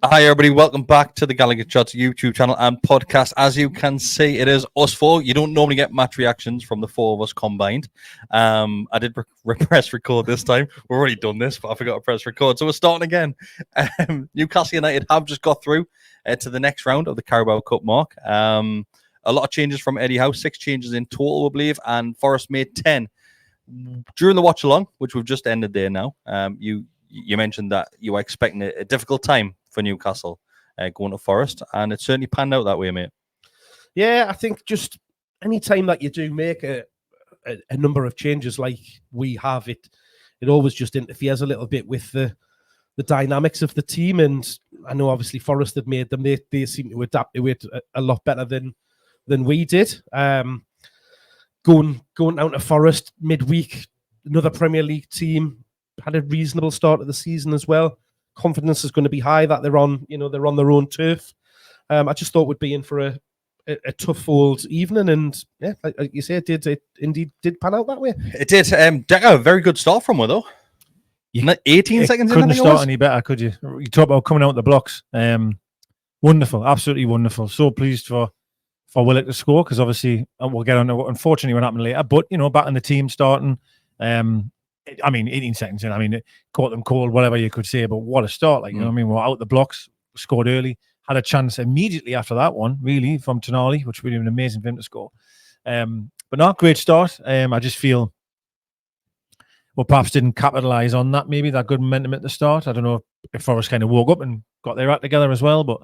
Hi everybody, welcome back to the GallowgateShots YouTube channel and podcast. As you can see, it is us four. You don't normally get match reactions from the four of us combined. I did press record this time. We've already done this, but I forgot to press record, so we're starting again. Newcastle United have just got through to the next round of the Carabao Cup mark. A lot of changes from Eddie Howe, 6 changes in total, I believe, and Forest made 10 during the watch along, which we've just ended there now. You mentioned that you were expecting a difficult time for Newcastle going to Forest, and it certainly panned out that way, mate. Yeah, I think just any time that you do make a number of changes like we have, it always just interferes a little bit with the dynamics of the team. And I know obviously Forest had made them; they seem to adapt to it a lot better than we did. Going down to Forest midweek, another Premier League team had a reasonable start of the season as well. Confidence is going to be high that they're on their own turf. I just thought we'd be in for a tough old evening, and yeah, like you say, it indeed did pan out that way. It did. Decker, a very good start from her though. 18 seconds. Couldn't start any better, could you? You talk about coming out the blocks. Wonderful, absolutely wonderful. So pleased for Willock to score, because obviously we'll get on to what unfortunately what happened later. But back in the team starting. 18 seconds in. I mean, it caught them cold, whatever you could say, but what a start. Like, you know what I mean? We're out the blocks, scored early, had a chance immediately after that one, really, from Tonali, which would have been amazing for him to score. But not great start. I just feel perhaps didn't capitalise on that, maybe, that good momentum at the start. I don't know if Forest kind of woke up and got their act together as well, but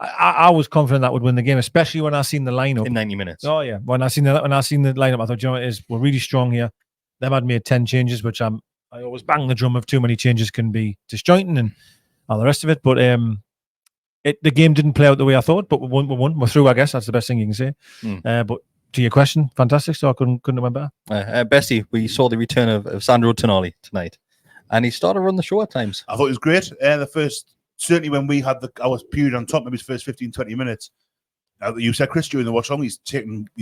I was confident that would win the game, especially when I seen the lineup in 90 minutes. Oh yeah, when I seen the lineup, I thought, you know what it is, we're really strong here. Them had made 10 changes, which I always bang the drum of too many changes can be disjointing and all the rest of it. But the game didn't play out the way I thought. But we won. We're through. I guess that's the best thing you can say. But to your question, fantastic. So I couldn't have went better. Bessie, we saw the return of Sandro Tonali tonight, and he started to run the show at times. I thought it was great. The first, certainly when we had our period on top, maybe his first 15-20 minutes. You said, Chris, during the watch long, he's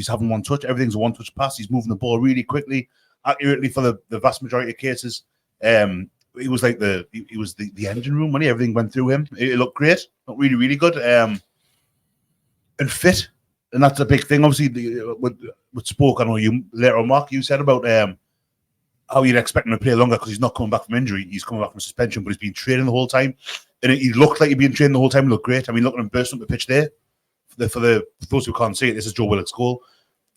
having one touch. Everything's a one-touch pass. He's moving the ball really quickly, accurately for the vast majority of cases. It was like the engine room when everything went through him. It looked great, looked really, really good, and fit. And that's a big thing. Obviously, with Spoke, I know you later on, Mark, you said about how you'd expect him to play longer because he's not coming back from injury. He's coming back from suspension, but he's been training the whole time. And he looked like he'd been training the whole time. He looked great. I mean, look at him burst up the pitch there. For those who can't see it, this is Joe Willock's goal.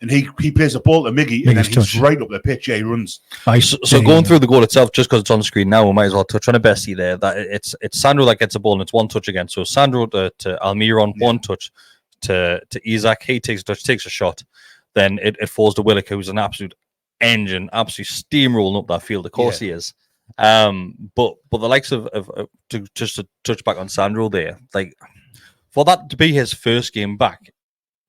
And he plays the ball to Miggy, and then he's right up the pitch. Yeah, he runs. So going through the goal itself, just because it's on the screen now, we might as well touch on a Bessie there. That it's Sandro that gets the ball, and it's one touch again. So Sandro to Almiron, one touch to Isak. He takes a touch, takes a shot. Then it falls to Willock, who's an absolute engine, absolutely steamrolling up that field. Of course he is. But the likes of just to touch back on Sandro there, like for that to be his first game back,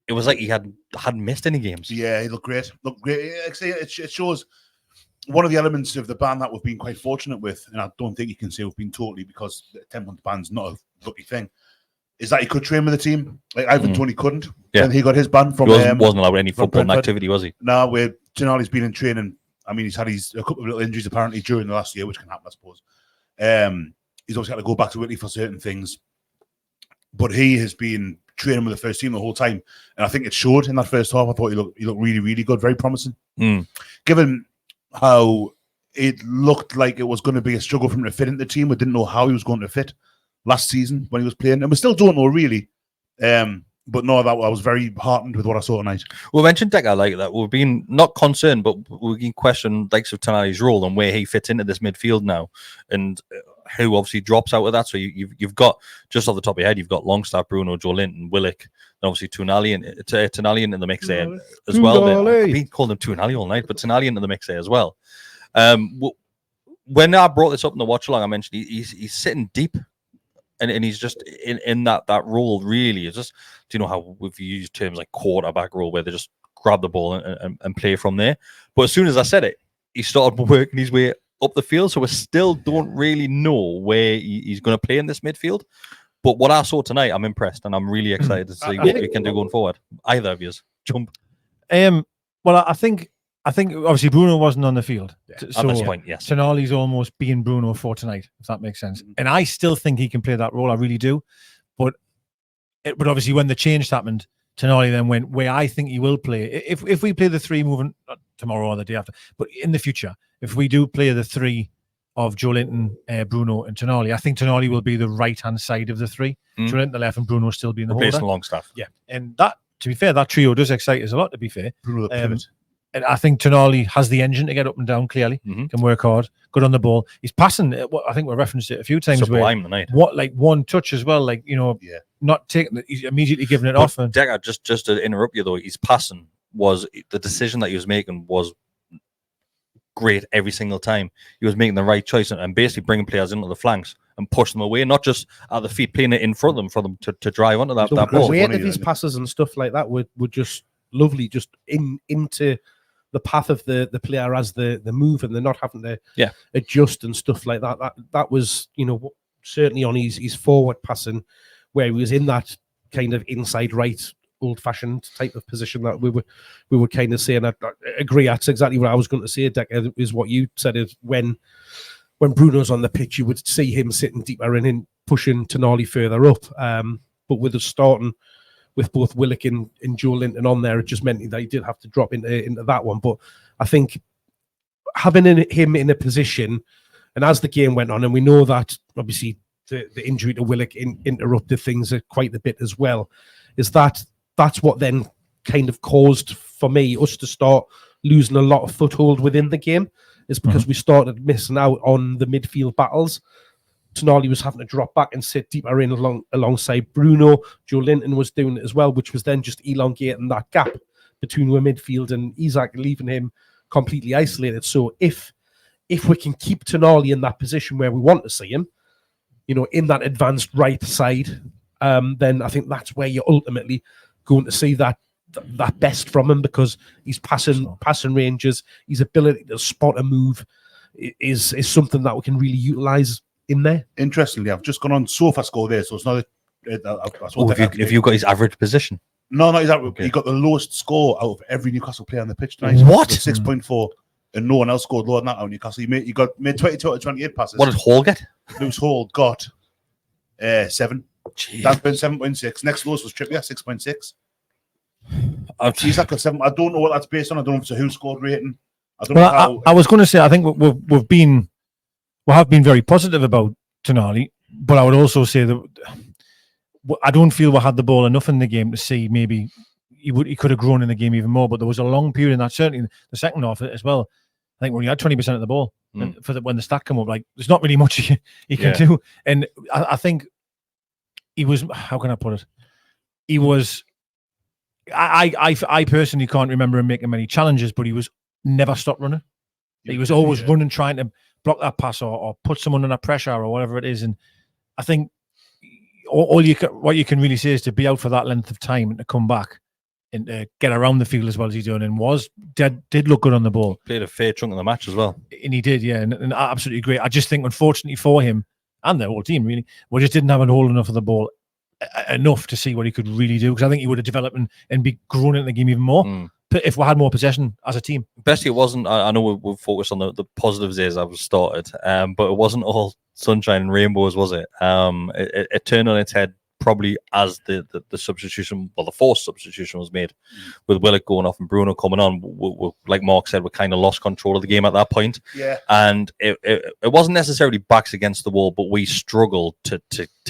it was like he hadn't missed any games. Yeah, he looked great. It shows one of the elements of the ban that we've been quite fortunate with, and I don't think you can say we've been totally, because the 10-month ban's not a lucky thing, is that he could train with the team. Like Ivan Toney couldn't. Yeah. And he got his ban from... He wasn't allowed any football activity, was he? No, where Tonali's been in training. I mean, he's had a couple of little injuries apparently during the last year, which can happen, I suppose. He's obviously had to go back to Italy for certain things. But he has been training with the first team the whole time, and I think it showed in that first half. I thought he looked really, really good, very promising. Given how it looked like it was going to be a struggle for him to fit into the team, we didn't know how he was going to fit last season when he was playing, and we still don't know really. But no, I was very heartened with what I saw tonight. We mentioned Decker like that. We've been not concerned, but we've been questioned likes of Tonali's role and where he fits into this midfield now, and who obviously drops out of that. So you've got, just off the top of your head, you've got Longstaff, Bruno, Joe Linton, Willock, and obviously Tonali in the mix there as well. I've been calling him Tonali all night, but Tonali into the mix there as well. When I brought this up in the watch along, I mentioned he's sitting deep. And he's just in that role, really. It's just, do you know how we've used terms like quarterback role, where they just grab the ball and play from there? But as soon as I said it, he started working his way up the field. So we still don't really know where he's going to play in this midfield. But what I saw tonight, I'm impressed, and I'm really excited to see what he can do going forward. Either of you, jump. Well, I think I think obviously Bruno wasn't on the field. At this point, yes. Tonali's almost being Bruno for tonight, if that makes sense. And I still think he can play that role. I really do. But obviously when the change happened, Tonali then went where I think he will play. If we play the three moving tomorrow or the day after, but in the future, if we do play the three of Joe Linton, Bruno and Tonali, I think Tonali will be the right-hand side of the three. Joe Linton the left and Bruno still being the holder. Replacing Longstaff. Yeah. And that, to be fair, that trio does excite us a lot, to be fair. Bruno the pivot. And I think Tonali has the engine to get up and down, clearly. Can work hard, good on the ball. He's passing, I think we referenced it a few times. Sublime tonight. Like one touch as well, like, not taking it, he's immediately giving it off. And Decker, just to interrupt you though, his passing was, the decision that he was making was great every single time. He was making the right choice and basically bringing players into the flanks and push them away, not just at the feet, playing it in front of them for them to drive onto that The ball. weight of his passes and stuff like that would just lovely, just into the path of the player as the move, and they're not having to adjust and stuff like that. That was, certainly on his forward passing, where he was in that kind of inside right, old-fashioned type of position that we were kind of saying. I agree. That's exactly what I was going to say, Decker, is what you said, is when Bruno's on the pitch, you would see him sitting deeper and pushing Tonali further up. But with us starting with both Willock and Joe Linton on there, it just meant that he did have to drop into that one. But I think having him in a position, and as the game went on, and we know that obviously the injury to Willock interrupted things quite a bit as well, is that's what then kind of caused for me us to start losing a lot of foothold within the game, is because we started missing out on the midfield battles. Tonali was having to drop back and sit deeper in alongside Bruno. Joe Linton was doing it as well, which was then just elongating that gap between the midfield and Isak, leaving him completely isolated. So if we can keep Tonali in that position where we want to see him, in that advanced right side, then I think that's where you're ultimately going to see that best from him, because his passing ranges, his ability to spot a move is something that we can really utilise in there. Interestingly, I've just gone on SofaScore there, so it's not. If you've got his average position, no, he's okay. He got the lowest score out of every Newcastle player on the pitch tonight. What? 6.4, and no one else scored lower than that out of Newcastle. He made 22 out of 28 passes. What did Hall get? Lewis Hall got 7. Jeez. That's been 7.6. Next lowest was Trippier, 6.6. He's like a 7. I don't know what that's based on. I don't know if it's a who scored rating. I don't know how. I was going to say, I think we have been very positive about Tonali, but I would also say that I don't feel we had the ball enough in the game to see maybe he could have grown in the game even more. But there was a long period in that, certainly in the second half as well. I think when you had 20% of the ball, when the stat come up, like there's not really much he can do. And I think he was, how can I put it? He was, I personally can't remember him making many challenges, but he was never stopped running. He was always running, trying to block that pass or put someone under pressure or whatever it is. And I think what you can really say is to be out for that length of time and to come back and to get around the field as well as he's doing, and did look good on the ball. Played a fair chunk of the match as well. And he did, yeah, and absolutely great. I just think, unfortunately for him and the whole team, really, we just didn't have a hold enough of the ball enough to see what he could really do, because I think he would have developed and be grown into the game even more if we had more possession as a team. Best it wasn't, I know we'll focus on the positives as I've started, but it wasn't all sunshine and rainbows, was it? It turned on its head probably as the substitution, well, the forced substitution was made with Willock going off and Bruno coming on. Like Mark said, we kind of lost control of the game at that point. Yeah. And it wasn't necessarily backs against the wall, but we struggled to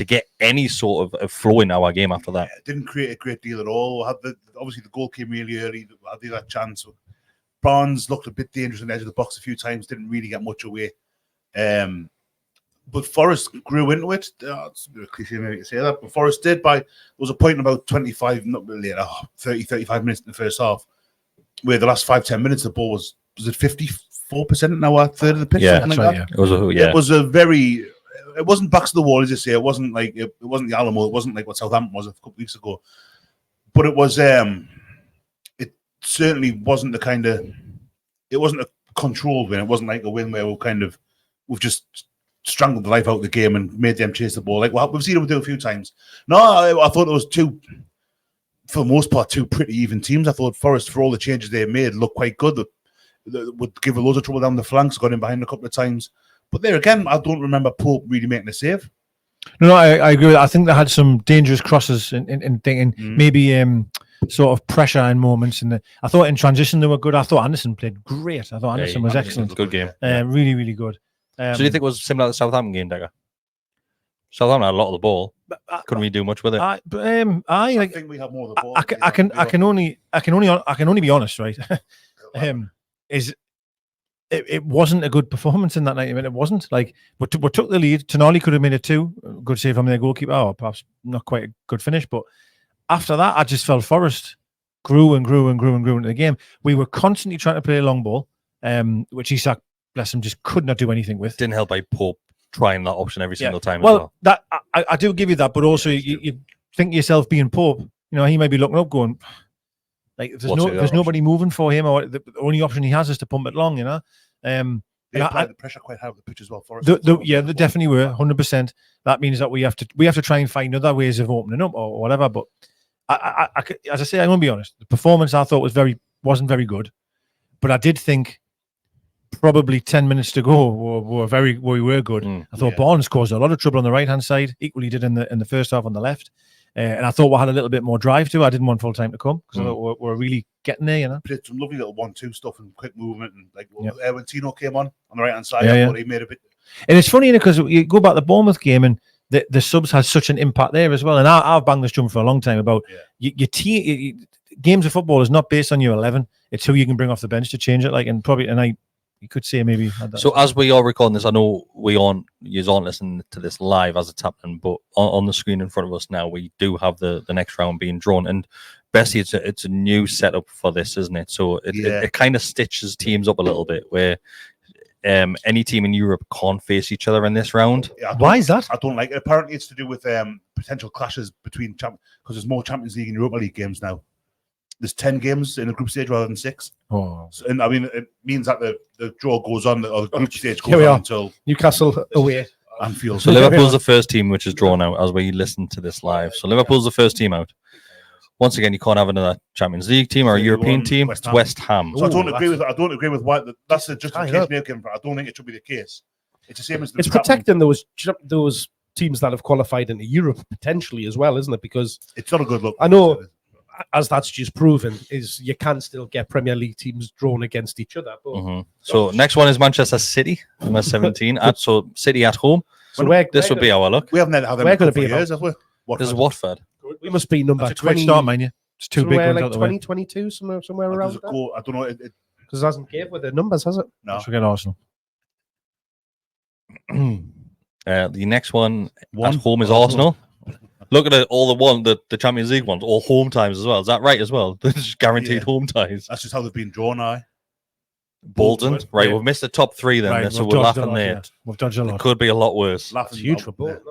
get any sort of flow in our game after that. Yeah, it didn't create a great deal at all. Obviously, the goal came really early. I did that chance. Barnes looked a bit dangerous on the edge of the box a few times, didn't really get much away. But Forest grew into it. It's a bit of a cliche maybe to say that, but Forest did. There was a point about 25, not really, 30, 35 minutes in the first half, where the last 5-10 minutes the ball was it 54% in our third of the pitch? Yeah, something like that. Yeah. It was a very. It wasn't backs to the wall, as you say. It wasn't like it wasn't the Alamo. It wasn't like what Southampton was a couple of weeks ago. But it was. It certainly wasn't the kind of. It wasn't a controlled win. It wasn't like a win where we've just strangled the life out of the game and made them chase the ball. Like we've seen them do a few times. No, I thought it was for the most part, two pretty even teams. I thought Forest, for all the changes they made, looked quite good. would give a loads of trouble down the flanks, got in behind a couple of times. But there again, I don't remember Pope really making a save. No, I agree with that. I think they had some dangerous crosses in thinking maybe sort of pressure in moments. And I thought in transition they were good. I thought Anderson played great. I thought Anderson was excellent. Good game. Really, really good. So do you think it was similar to the Southampton game, Dagger? Southampton had a lot of the ball. Couldn't really do much with it. I think we have more of the ball. I can only be honest, right? It wasn't a good performance in that 90 minutes. It wasn't like we took the lead. Tonali could have made it 2. Good save from their goalkeeper, or perhaps not quite a good finish. But after that, I just felt Forest grew and grew and grew and grew into the game. We were constantly trying to play a long ball, which Isak, bless him, just could not do anything with. Didn't help by Pope trying that option every single time. Well, as well. that I do give you that, but also you think yourself being Pope, he may be looking up going, like there's nobody moving for him, or the only option he has is to pump it long, They applied the pressure quite high with the pitch as well for us. They definitely were 100%. That means that we have to try and find other ways of opening up or whatever. But as I say, I'm going to be honest. The performance I thought wasn't very good, but I did think probably 10 minutes to go we were good. I thought Barnes caused a lot of trouble on the right hand side. Equally did in the first half on the left. And I thought we had a little bit more drive to it. I didn't want full time to come because I thought we're really getting there, Played some lovely little 1-2 stuff and quick movement, and when Tino came on the right hand side, I thought he made a bit. And it's funny because you go back to the Bournemouth game and the subs had such an impact there as well. And I've banged this drum for a long time about your team. Games of football is not based on your 11; it's who you can bring off the bench to change it. You could say maybe. So as we are recording this, I know you aren't listening to this live as it's happening, but on the screen in front of us now, we do have the next round being drawn. And Bessie, it's a new setup for this, isn't it? So it kind of stitches teams up a little bit where any team in Europe can't face each other in this round. Why is that? I don't like it. Apparently, it's to do with potential clashes between because there's more Champions League and Europa League games now. There's 10 games in the group stage rather than 6. Oh, so, and I mean, it means that the draw goes on, or the group stage goes on until Newcastle away. Anfield. So Liverpool's the first team which is drawn out as we listen to this live. So Liverpool's the first team out. Once again, you can't have another Champions League team or a European team. It's West Ham. So I don't agree with why that's the justification they're giving for it. I don't think it should be the case. It's the same as it's protecting those teams that have qualified into Europe potentially as well, isn't it? Because it's not a good look. I know. As that's just proven, is you can still get Premier League teams drawn against each other. But So next one is Manchester City, number 17. So City at home. So this would be our luck. We haven't had them in for years, have we? This is Watford. We must be number 20. Start, mind you. It's too big. Like 2022, somewhere around that. I don't know. Because it hasn't gave with the numbers, has it? No. Forget Arsenal. The next one at home is Arsenal. Look at all the Champions League ones, all home times as well. Is that right as well? They're just guaranteed home ties. That's just how they've been drawn, Bolton. Right, we've missed the top 3 then, so we're laughing there. Yeah. We've dodged a lot. It could be a lot worse. That's huge for Bolton.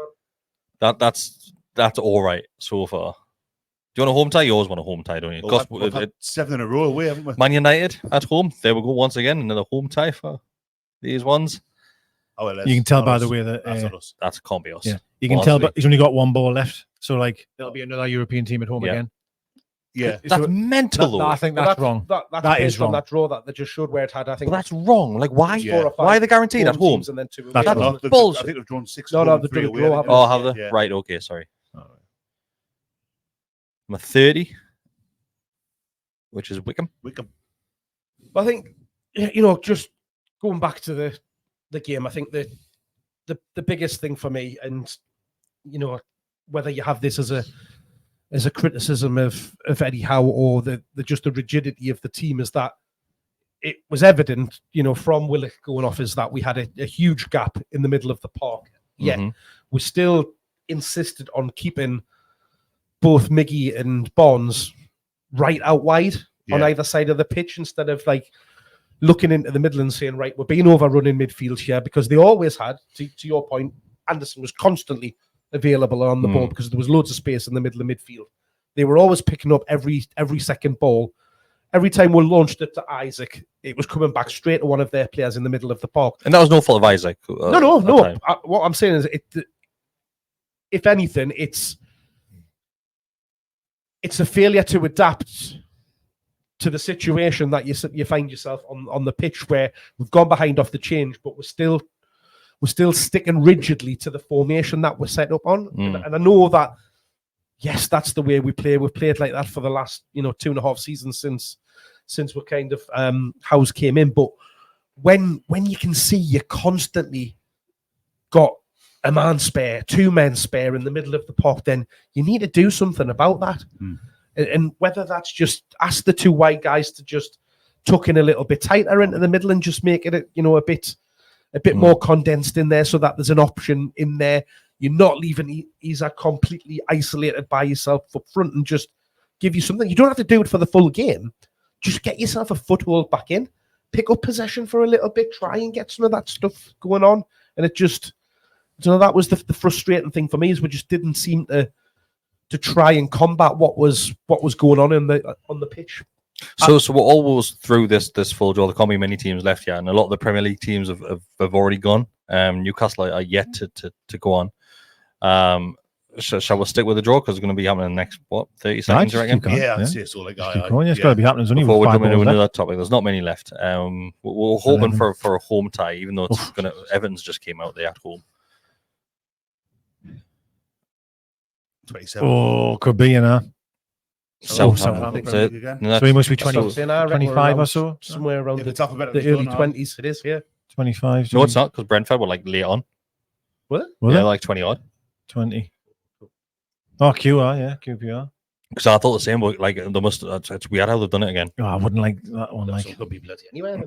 That's all right so far. Do you want a home tie? You always want a home tie, don't you? Well, we've had 7 in a row away, haven't we? Man United at home. There we go once again. Another home tie for these ones. Oh, well, you can tell by the way that that can't be us. Yeah, you can tell, but he's only got 1 ball left. So there'll be another European team at home again. Yeah, that's mental. I think that's wrong. That is wrong. That draw that they just showed where it had. I think that's wrong. Like why? Yeah. Why are they guaranteed at home? And then 2 that's bullshit. I think they've drawn 6. No, they've drawn a draw. Oh, have they? Yeah. Right. Okay. Sorry. Number 30, which is Wickham. I think just going back to the game. I think the biggest thing for me, and whether you have this as a criticism of Eddie Howe or the rigidity of the team, is that it was evident, from Willock going off, is that we had a huge gap in the middle of the park. Yet we still insisted on keeping both Miggy and Bonds right out wide on either side of the pitch, instead of looking into the middle and saying, right, we're being overrun in midfield here, because they always had, to your point, Anderson was constantly available on the ball because there was loads of space in the middle of midfield. They were always picking up every second ball. Every time we launched it to Isak, it was coming back straight to one of their players in the middle of the park. And that was no fault of Isak. No. What I'm saying is, if anything, it's a failure to adapt to the situation that you find yourself on the pitch, where we've gone behind off the change, but we're still sticking rigidly to the formation that we're set up on. And I know that, yes, that's the way we play. We've played like that for the last 2.5 seasons since we're kind of House came in. But when you can see you constantly got a man spare, 2 men spare in the middle of the park, then you need to do something about that. And whether that's just ask the 2 wide guys to just tuck in a little bit tighter into the middle and just make it a bit more condensed in there, so that there's an option in there. You're not leaving Isak completely isolated by yourself up front, and just give you something. You don't have to do it for the full game. Just get yourself a foothold back in, pick up possession for a little bit, try and get some of that stuff going on. And it just, that was the frustrating thing for me, is we just didn't seem to try and combat what was going on on the pitch. So we're almost through this full draw. There can't be many teams left yet, and a lot of the Premier League teams have already gone. Newcastle are yet to go on. Shall we stick with the draw, because it's going to be happening in the next 30 seconds, I reckon? I'd say so. Like, it's got to be happening. There's only before we 5 jump into balls left. another topic, there's not many left. We're hoping for a home tie, even though it's going to. Everton's just came out there at home. 27. Oh, could be, Southampton. So he must be 25 or so. Somewhere around If it's the alphabetical, early don't 20s. It is, yeah. 25. No, it's not, because Brentford were like late on. Were Yeah, like 20 odd. 20. Oh, QR, yeah, QPR. Because I thought the same, but like they must. It's weird how they've done it again. Oh, I wouldn't like that one. Like, Could be bloody anyway.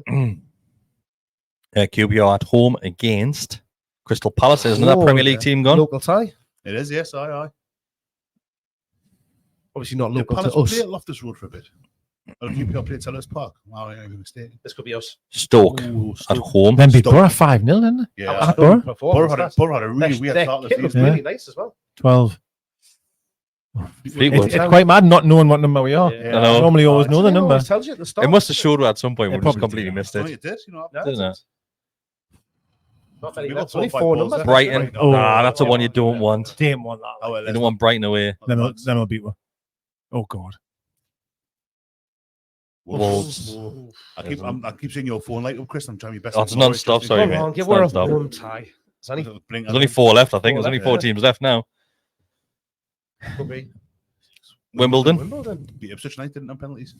QPR at home against Crystal Palace. Isn't that Premier League team gone? Local tie. It is, yes, aye. Obviously not The local Palace to us. play at Loftus Road for a bit. Or QPR played Sellers Park. Wow, I am mistaken. This could be us. Stoke Ooh, at Stoke. home. then beat Borough 5-0, didn't they? Yeah, At Borough? Borough had a really weird Their start to kit the looks season. really nice as well. 12. Fleetwood. It's quite mad not knowing what number we are. Yeah. I know. Normally always know the number. Tells you at the start. It must have showed at some point. It We just probably completely did. missed I it. think it did, Yeah, Didn't it? Not many. We got That's only 4 or 5 4 balls numbers. there. Brighton. Oh, that's the one you don't want. Didn't want that. Oh, well, You let's don't want Brighton away. Then we'll beat one. Oh, God. Wolves. I keep seeing your phone light up, Chris. I'm trying my best. Oh, it's non-stop, sorry, Come mate. on, give It's her a non-stop. home tie. There's There's only 4 left, I think. There's only 4 yeah. teams left now. Could be. Wimbledon. Wimbledon. Beat Ipswich United, didn't have penalties.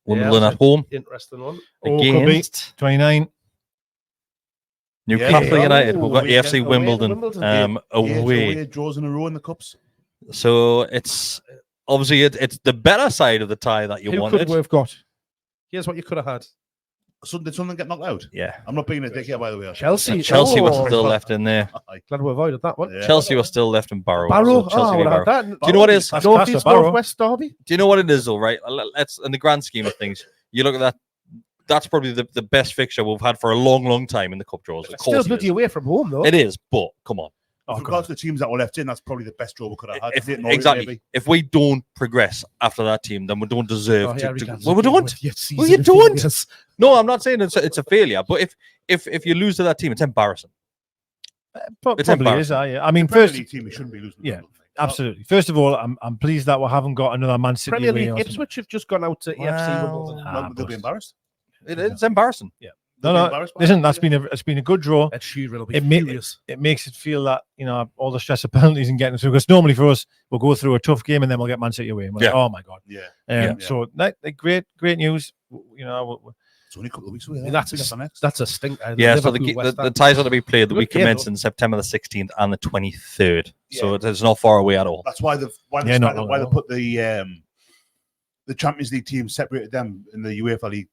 Wimbledon Yeah, at home Interesting one. Oh, could be. against 29. Newcastle Yeah. United. We've got Oh, AFC yeah. Wimbledon Wimbledon. away. Draws in a row in the cups. So it's obviously it's the better side of the tie that you Who wanted. could we have got? Here's what you could have had. Did someone get knocked out? Yeah. I'm not being a dick here, by the way. Chelsea. Chelsea was Oh, still left in there. Glad we avoided that one. Yeah. Chelsea was still left in Barrow. Barrow. So Chelsea I v would have Barrow. had that. Do you know what it is? That's North class East, for Barrow. Northwest Derby. Do you know what it is, though? Right? Let's in the grand scheme of things, you look at that. That's probably the best fixture we've had for a long, long time in the cup draws. Of It's course, still it bloody is. away from home, though. It is, but come on. With Oh, regards to the teams that were left in, that's probably the best draw we could have had. If, Norwich, exactly. maybe. If we don't progress after that team, then we don't deserve to. Well, Well, we don't. Well, you don't. No, I'm not saying it's a failure, but if you lose to that team, it's embarrassing. It's Probably is. embarrassing. Yeah. I mean, Premier first, League team, we shouldn't be losing. Yeah, absolutely. First of all, I'm pleased that we haven't got another Man City Premier away League or something. Ipswich have just gone out to AFC Wow. Wimbledon. They'll be embarrassed. It's embarrassing. No, They'll be no. embarrassed by Listen, it. it's been a good draw. Ed Sheeran will be It ma- furious. It makes it feel that all the stress of penalties and getting through. Because normally for us, we'll go through a tough game and then we'll get Man City away. And we're like, Yeah. oh my God. Yeah. Yeah. So great news. It's only a couple of weeks away. That's a stinker. Yeah, so Liverpool, West the Ham. ties are to be played the Good week game, commencing September the 16th and the 23rd. So Yeah. it's not far away at all. That's why they put the Champions League teams, separated them in the UEFA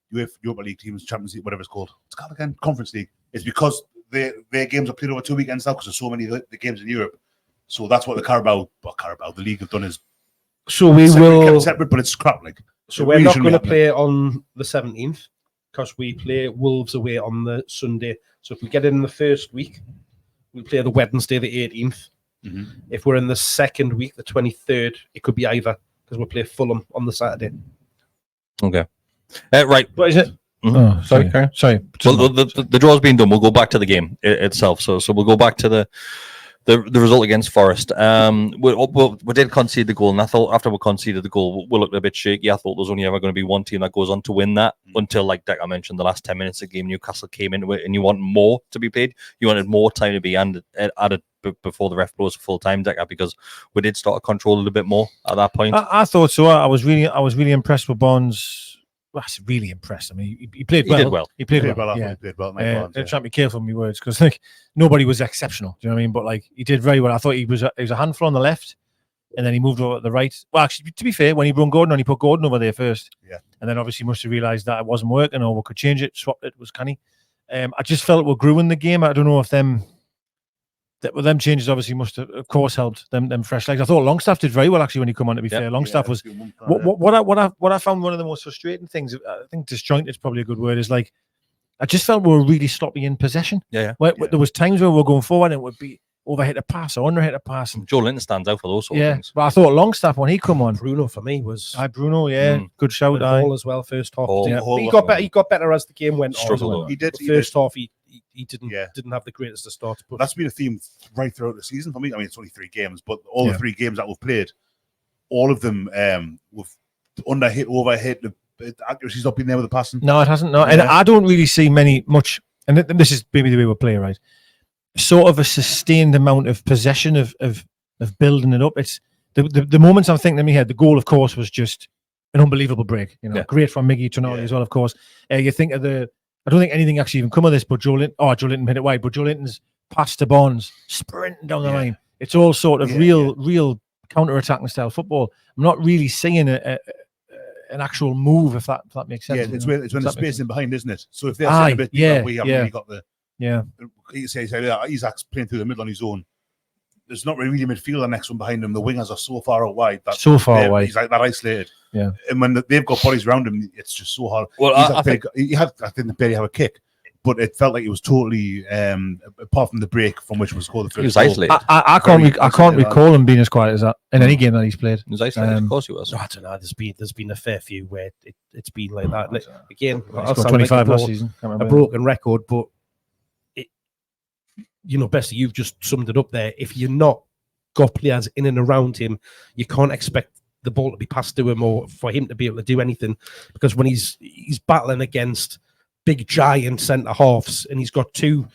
Europa League teams, Champions League, whatever it's called. It's called again, Conference League. It's because their games are played over 2 weekends now because there's so many of the games in Europe. So that's what the the league have done is So we kept will. separate, but it's crap. Like So it we're really not shouldn't going to be play on the 17th because we play Wolves away on the Sunday. So if we get in the first week, we play the Wednesday, the 18th. Mhm. If we're in the second week, the 23rd, it could be either because we'll play Fulham on the Saturday. Okay. Right. What is it? Mhm. Oh, sorry. Sorry. Well, the draw's been done. We'll go back to the game itself. So we'll go back to The result against Forest. We did concede the goal, and I thought after we conceded the goal, we looked a bit shaky. I thought there was only ever going to be one team that goes on to win that until, like Decker mentioned, the last 10 minutes of the game, Newcastle came into it, and you want more to be played. You wanted more time to be added before the ref blows for full time, Decker, because we did start to control it a bit more at that point. I thought so. I was really impressed with Bonds. Well, I was really impressed. I mean, he played well. He did well. He played well. Yeah. He played well. I'm trying to be careful with my words because like nobody was exceptional. Do you know what I mean? But like he did very well. I thought he was a handful on the left, and then he moved over to the right. Well, actually, to be fair, when he brought Gordon on, he put Gordon over there first. Yeah. And then obviously must have realised that it wasn't working, or we could change it, swap it. Was canny. I just felt we grew in the game. I don't know if them changes obviously must have, of course, helped them fresh legs. I thought Longstaff did very well actually when he come on. To be fair, Longstaff was what I found one of the most frustrating things. I think disjointed is probably a good word. Is like I just felt we were really sloppy in possession. Yeah. There was times where we were going forward and it would be overhit a pass or underhit a pass. And Joe Linton stands out for those sort of things. But I thought Longstaff when he come on, Bruno for me was Bruno, good shout. Hall as well first half. Hall He got better. He got better as the game went on. He did. First half, he didn't have the greatest of starts. But that's been a theme right throughout the season for me. I mean, it's only 3 games, but all the 3 games that we've played, all of them with underhit, overhit. The accuracy's not been there with the passing. No, it hasn't. No, and I don't really see much. And this is maybe the way we play, right? Sort of a sustained amount of possession of building it up. It's the moments I'm thinking in my head. The goal, of course, was just an unbelievable break. Great from Miggy Tonali as well, of course. You think of I don't think anything actually even come of this, but Joe Linton hit it wide. But Joe Linton's pass to Bonds, sprinting down the line. It's all sort of real counter-attacking style football. I'm not really seeing an actual move, if that makes sense. Yeah, it's when the space in behind, isn't it? So if they're sitting a bit deeper, we haven't really got the. Yeah. You say Isak's playing through the middle on his own. There's not really a midfielder next one behind him. The wingers are so far out wide. He's like that isolated. Yeah. And when they've got bodies around him, it's just so hard. Well, I think he barely have a kick, but it felt like it was totally apart from the break from which was scored the first. He was isolated. I can't recall him being as quiet as that in any game that he's played. He was isolated. Of course he was. I don't know. There's been a fair few where it's been like that. Like, again, I'll 25 last season. A broken record, but. Bessie, you've just summed it up there. If you're not got players in and around him, you can't expect the ball to be passed to him or for him to be able to do anything. Because when he's battling against big giant centre halves and he's got 2-3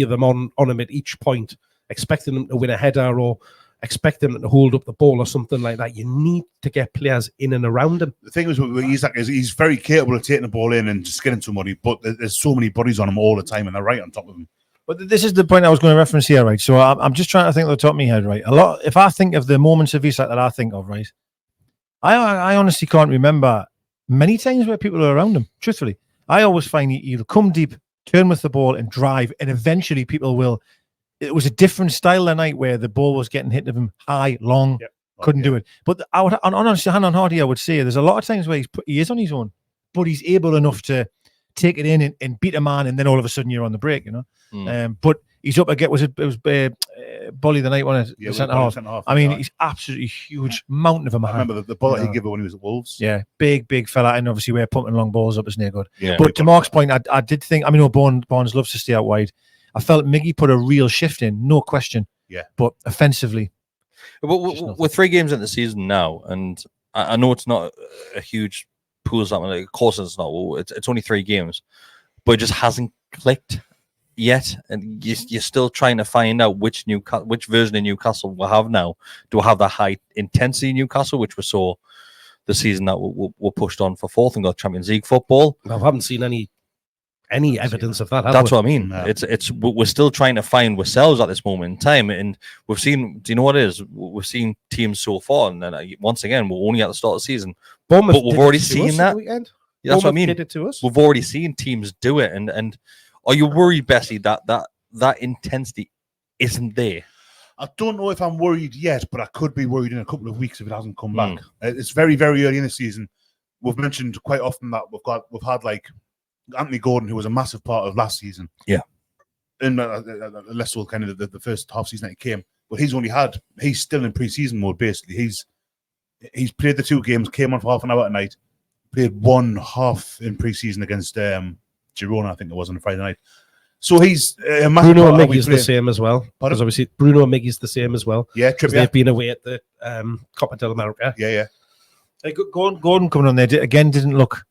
of them on him at each point, expecting them to win a header or expecting them to hold up the ball or something like that, you need to get players in and around him. The thing is with Isak is he's very capable of taking the ball in and just getting somebody, but there's so many bodies on him all the time and they're right on top of him. But this is the point I was going to reference here, right? So I'm just trying to think at the top of my head, right? If I think of the moments of Isak that I think of, right? I honestly can't remember many times where people are around him. Truthfully, I always find he'll come deep, turn with the ball, and drive, and eventually people will. It was a different style that night where the ball was getting hit to him high, long, couldn't do it. But I would, honestly, hand on heart, I would say there's a lot of times where he is on his own, but he's able enough to take it in and beat a man, and then all of a sudden you're on the break, But he's up again. It was Bolly the night, wasn't it? Yeah, centre half. I mean, he's absolutely huge, mountain of a man. I remember the ball that he gave when he was at Wolves. Yeah, big fella, and obviously we're pumping long balls up as near good. Yeah, but to Mark's point, I did think. I mean, Barnes loves to stay out wide. I felt Miggy put a real shift in, no question. Yeah, but offensively, we're 3 games into the season now, and I know it's not a huge pool. Something of course it's not. It's only 3 games, but it just hasn't clicked yet, and you're still trying to find out which version of Newcastle we'll have now. Do we have that high intensity Newcastle, which we saw the season that we're pushed on for 4th and got Champions League football? I haven't seen any evidence of that. That's what I mean. No. We're still trying to find ourselves at this moment in time, and we've seen. Do you know what it is? We've seen teams so far, and then once again, we're only at the start of the season, but we've already seen that. Yeah, that's what I mean. We've already seen teams do it, and are you worried, Bessie, that intensity isn't there? I don't know if I'm worried yet, but I could be worried in a couple of weeks if it hasn't come back. It's very, very early in the season. We've mentioned quite often that we've had like Anthony Gordon, who was a massive part of last season. Yeah. And less so kind of the first half season that he came. But he's still in pre-season mode, basically. He's played the 2 games, came on for half an hour at night, played 1 half in pre-season against Girona, I think it was, on a Friday night. So he's a massive Bruno part and of how we Miggy's play. the same as well. Pardon? Because obviously Bruno and Miggy's the same as well. Yeah, Because Trippier. they've been away at the Copa del America. Yeah. Gordon coming on there again didn't look.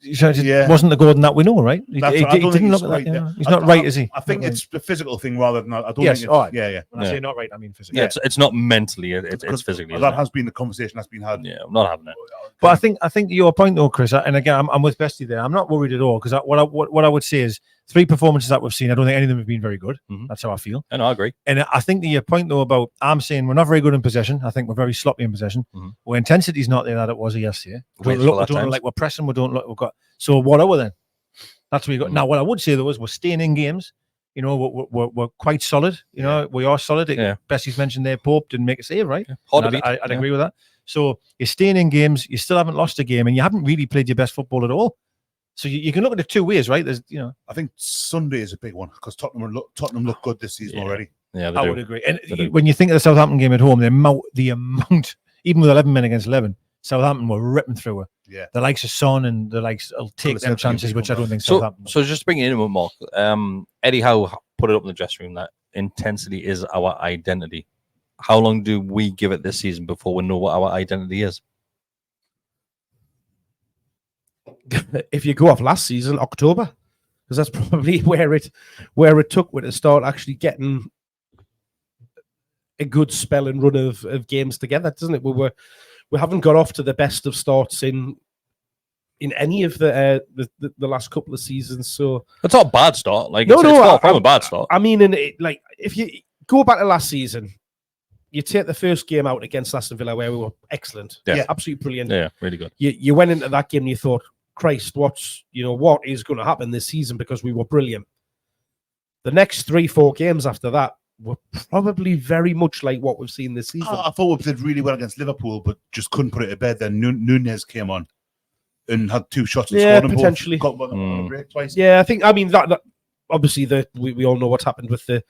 Yeah. Wasn't the Gordon that we know, right? He That's right. I don't didn't think look he's like quite that. there. He's not right, is he? I think it's a physical thing rather than I don't Yes, think it's, all right. yeah. When I Yeah. say not right, I mean physical. Yeah, it's not mentally, it's physically. That has been the conversation that's been had. Yeah, I'm not having it. But I think to your point though, Chris, and again, I'm with Bestie there. I'm not worried at all because what I would say is 3 performances that we've seen, I don't think any of them have been very good. Mhm. That's how I feel. And I agree. And I think to your point though about I'm saying we're not very good in possession. I think we're very sloppy in possession. Mhm. Our intensity's not there that it was yesterday. We Wasteful don't at look times. like we're pressing. We don't look. We've got. So what are we then? That's what we got. Mhm. Now what I would say though is we're staying in games. You know, we're quite solid. You know, we are solid. Yeah. Bestie's mentioned there, Pope didn't make a save, right? Hard to And beat. I'd Yeah. agree with that. So you're staying in games, you still haven't lost a game, and you haven't really played your best football at all. So you can look at it 2 ways, right? There's, I think Sunday is a big one because Tottenham look good this season Yeah. already. Yeah, they I do. would agree. And They do. when you think of the Southampton game at home, the amount, even with 11 men against 11, Southampton were ripping through it. Yeah. The likes of Son and the likes will take them chances, which I don't think So Southampton. just bringing it in with Mark, Eddie Howe put it up in the dressing room that intensity is our identity. How long do we give it this season before we know what our identity is? If you go off last season, October, because that's probably where it took with to start actually getting a good spell and run of games together, doesn't it? We haven't got off to the best of starts in any of the last couple of seasons. So It's not a bad start. Like No, it's no, far from a bad start. I mean, if you go back to last season, you take the first game out against Aston Villa where we were excellent, Yeah. absolutely brilliant. Yeah, really good. You went into that game and you thought, Christ, what is going to happen this season because we were brilliant. The next 3-4 games after that were probably very much like what we've seen this season. I thought we did really well against Liverpool, but just couldn't put it to bed. Then Nunez came on and had 2 shots and Yeah, scored them potentially. both. Got one on a break twice. Yeah, I mean that obviously we all know what's happened with the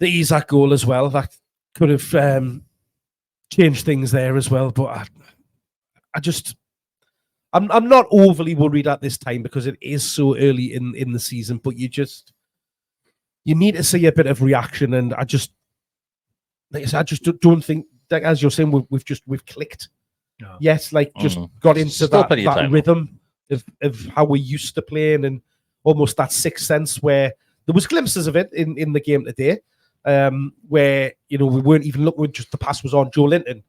Isak goal as well. That could have changed things there as well. But I'm not overly worried at this time because it is so early in the season. But you need to see a bit of reaction, and I just don't think that, as you're saying, we've clicked. No. Yes, just got into Still plenty of that time. rhythm of how we used to playing, and almost that sixth sense where there was glimpses of it in the game today, where we weren't even looking, just the pass was on. Joe Linton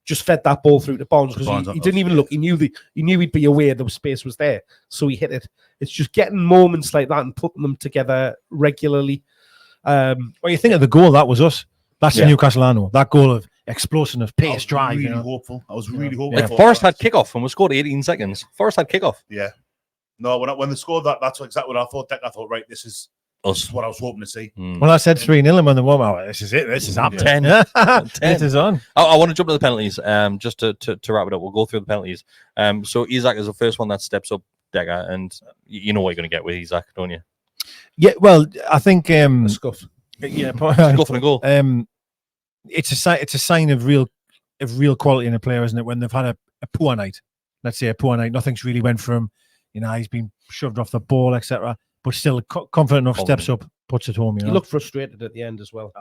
just fed that ball through to Barnes because he didn't even look. He knew he'd be aware the space was there, so he hit it. It's just getting moments like that and putting them together regularly. Well, you think of the goal, that was us. That's the Newcastle I know. That goal of explosion of pace, drive. Really hopeful. I was really hopeful. Like Forrest had kickoff and we scored 18 seconds. Forrest had kickoff. Yeah. No, when they scored that's exactly what I thought. I thought, right, this is Us. what I was hoping to see. Well, I said 3-0 and when the warm out, this is it. This is happening. 10. This is on. I want to jump to the penalties. Just to wrap it up, we'll go through the penalties. So Isak is the first one that steps up, Degger, and you know what you're going to get with Isak, don't you? Yeah, well, I think A scuff. yeah, Go for the goal. it's a sign of real quality in a player, isn't it? When they've had a poor night, let's say a poor night, nothing's really went for him. He's been shoved off the ball, etc. But still confident enough, steps up, puts it home. He looked frustrated at the end as well.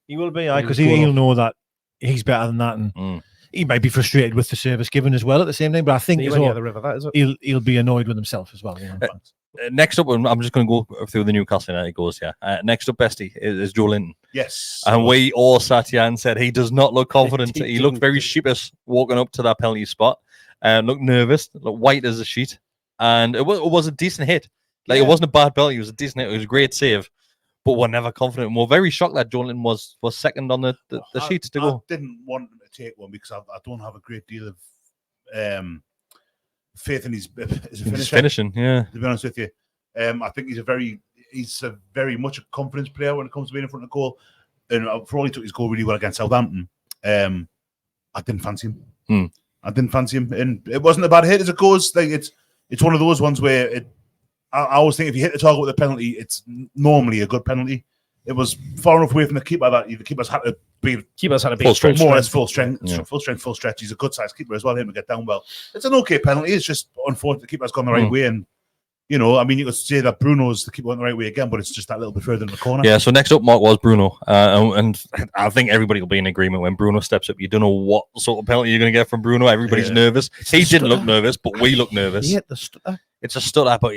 He will be, He because was going he'll off. know that he's better than that, and he might be frustrated with the service given as well at the same time. But I think He as went well, near the river, that is it. he'll be annoyed with himself as well. Next up, I'm just going to go through the Newcastle United goals here. Next up, Bestie, is Joe Linton. Yes. And we all sat here and said he does not look confident. He looked very sheepish walking up to that penalty spot. Looked nervous, looked white as a sheet. And it was a decent hit. Like, it wasn't a bad penalty. It was a decent hit. It was a great save. But we're never confident. And we're very shocked that Joe Linton was second on the sheet to go. I didn't want him to take one because I don't have a great deal of faith in his Finishing, yeah. To be honest with you, I think he's a very much a confidence player when it comes to being in front of the goal. And for all he took his goal really well against Southampton, I didn't fancy him. I didn't fancy him, and it wasn't a bad hit as it goes. Like it's one of those ones where I always think if you hit the target with a penalty, it's normally a good penalty. It was far enough away from the keeper that the keeper's had to be full stretch. more or less full strength, Yeah. full stretch. He's a good sized keeper as well. Him to get down well. It's an okay penalty. It's just unfortunate the keeper's gone the right way, and you know, I mean, you could say that Bruno's the keeper went the right way again, but it's just that little bit further in the corner. Yeah, so next up, Mark, was Bruno. And I think everybody will be in agreement when Bruno steps up. You don't know what sort of penalty you're going to get from Bruno. Everybody's nervous. He didn't look nervous, but we look nervous. He hit the stutter. It's a stutter, but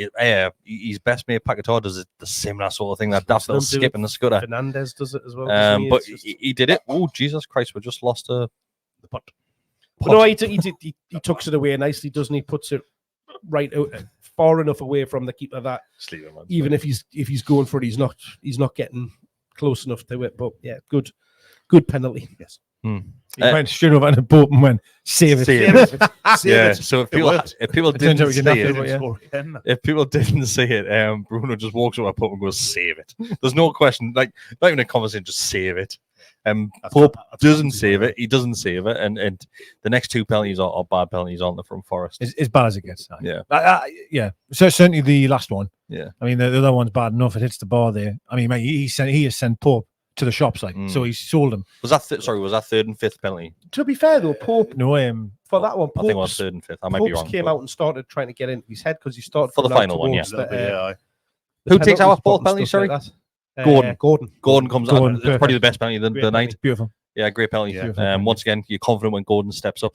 his best mate Paquetá does the similar sort of thing, that daft little skip in the scudder. Fernandez does it as well. But he did it. Oh, Jesus Christ, we just lost the putt. But no, he tucks it away nicely, doesn't he? Puts it right out, far enough away from the keeper that even if he's going for it, he's not getting close enough to it. But yeah, good penalty. Yes. He went straight over and a boat and went, save it. Yeah. So if people didn't see it, if people didn't see it, Bruno just walks over a putt and goes, save it. There's no question, like not even a conversation, just save it. Pope doesn't save it. He doesn't save it, and the next two penalties are bad penalties, aren't they, from Forest? As bad as it gets. Yeah, yeah. So certainly the last one. Yeah. I mean, the other one's bad enough. It hits the bar there. I mean, mate, he has sent Pope to the shops, like so. He sold him. Was that third and fifth penalty? To be fair though, Pope. No, for that one, I think it was third and fifth. I might be wrong. Came out and started trying to get into his head because he started for the final one. Yeah. Who takes our fourth penalty? Sorry, like Gordon. Gordon. Gordon comes out. It's probably the best penalty of the night. Beautiful. Yeah, great penalty. Yeah. Once again, you're confident when Gordon steps up.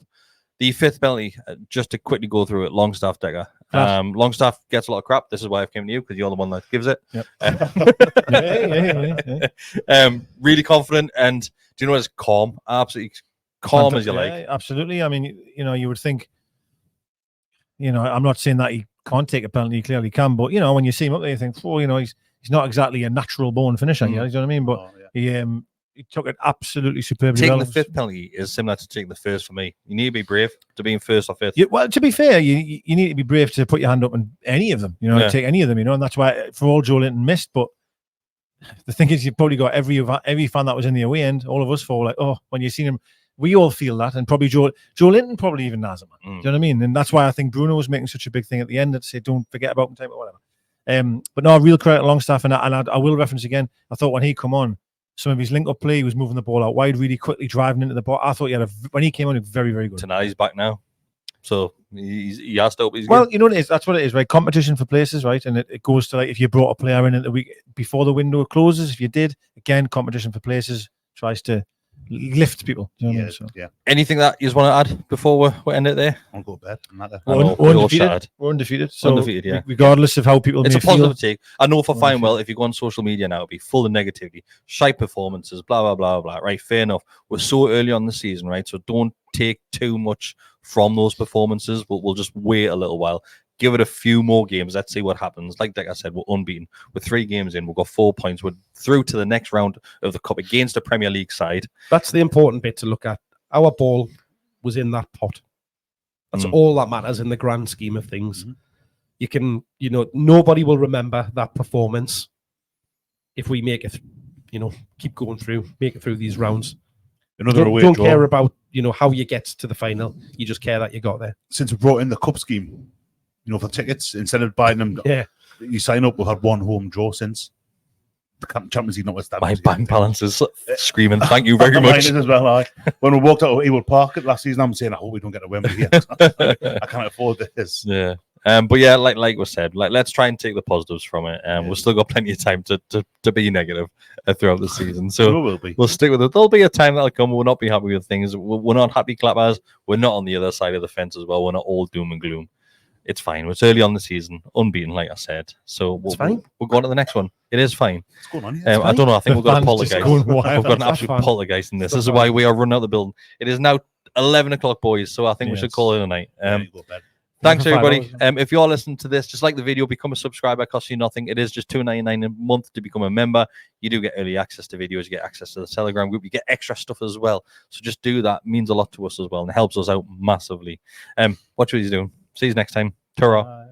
The fifth penalty, just to quickly go through it, Longstaff, Decker. Longstaff gets a lot of crap. This is why I've came to you, because you're the one that gives it. Yep. Really confident, and do you know what? It's calm, absolutely calm as you like. Absolutely. I mean, you know, you would think, you know, I'm not saying that he can't take a penalty, he clearly can, but you know, when you see him up there, you think, oh, you know, he's not exactly a natural born finisher. You know what I mean? But he took it absolutely superbly. Taking the fifth penalty is similar to taking the first for me. You need to be brave to being first or fifth. Well, to be fair, you need to be brave to put your hand up on any of them, you know, take any of them, you know, and that's why for all Joe Linton missed. But the thing is, you've probably got every fan that was in the away end, all of us for like, oh, when you seen him, we all feel that, and probably Joe Linton probably even has it, man. Do you know what I mean? And that's why I think Bruno was making such a big thing at the end to say, don't forget about him, type or whatever. But no, real credit to Longstaff, and I will reference again. I thought when he come on, some of his link-up play, he was moving the ball out wide really quickly, driving into the ball. I thought when he came on, he was very, very good. Tonight he's back now, so he has to open his game. You know what it is? That's what it is, right? Competition for places, right? And it goes to like if you brought a player in at the week before the window closes. If you did, again, competition for places tries to lift people. Do you know what I mean? So. Anything that you just want to add before we end it there? I'll go to bed. We're undefeated. So undefeated, yeah. Regardless of how people it's may a positive feel. take. I know for fine well, if you go on social media now, it'll be full of negativity, shite performances, blah, blah, blah, blah. Right, fair enough. We're so early on the season, right? So don't take too much from those performances. We'll just wait a little while. Give it a few more games. Let's see what happens. Like I said, we're unbeaten. We're 3 games in. We've got 4 points. We're through to the next round of the Cup against the Premier League side. That's the important bit to look at. Our ball was in that pot. That's all that matters in the grand scheme of things. You can, you know, nobody will remember that performance if we make it, you know, keep going through, make it through these rounds. Don't care about, you know, how you get to the final. You just care that you got there. Since we brought in the cup scheme, you know, for tickets, instead of buying them, you sign up. We've had 1 home draw since the Champions League. Notwithstanding, my bank balance is screaming. Thank you very much. Mine as well. When we walked out of Ewood Park last season, I'm saying, I hope we don't get a Wembley here. I can't afford this. Yeah. But yeah, like we said, let's try and take the positives from it. We've still got plenty of time to be negative throughout the season. So we'll stick with it. There'll be a time that'll come. We'll not be happy with things. We're not happy clappers. We're not on the other side of the fence as well. We're not all doom and gloom. It's fine. It's early on the season, unbeaten, like I said. So we'll go on to the next one. It is fine. What's going on here? I don't know. I think we've got to apologise. We've got an absolute poltergeist in this. This is why we are running out the building. It is now 11 o'clock, boys. So I think we should call it a night. Thanks, everybody. If you're listening to this, just like the video, become a subscriber. It costs you nothing. It is just $2.99 a month to become a member. You do get early access to videos. You get access to the Telegram group. You get extra stuff as well. So just do that. It means a lot to us as well, and it helps us out massively. Watch what he's doing. See you next time. Ta-ra.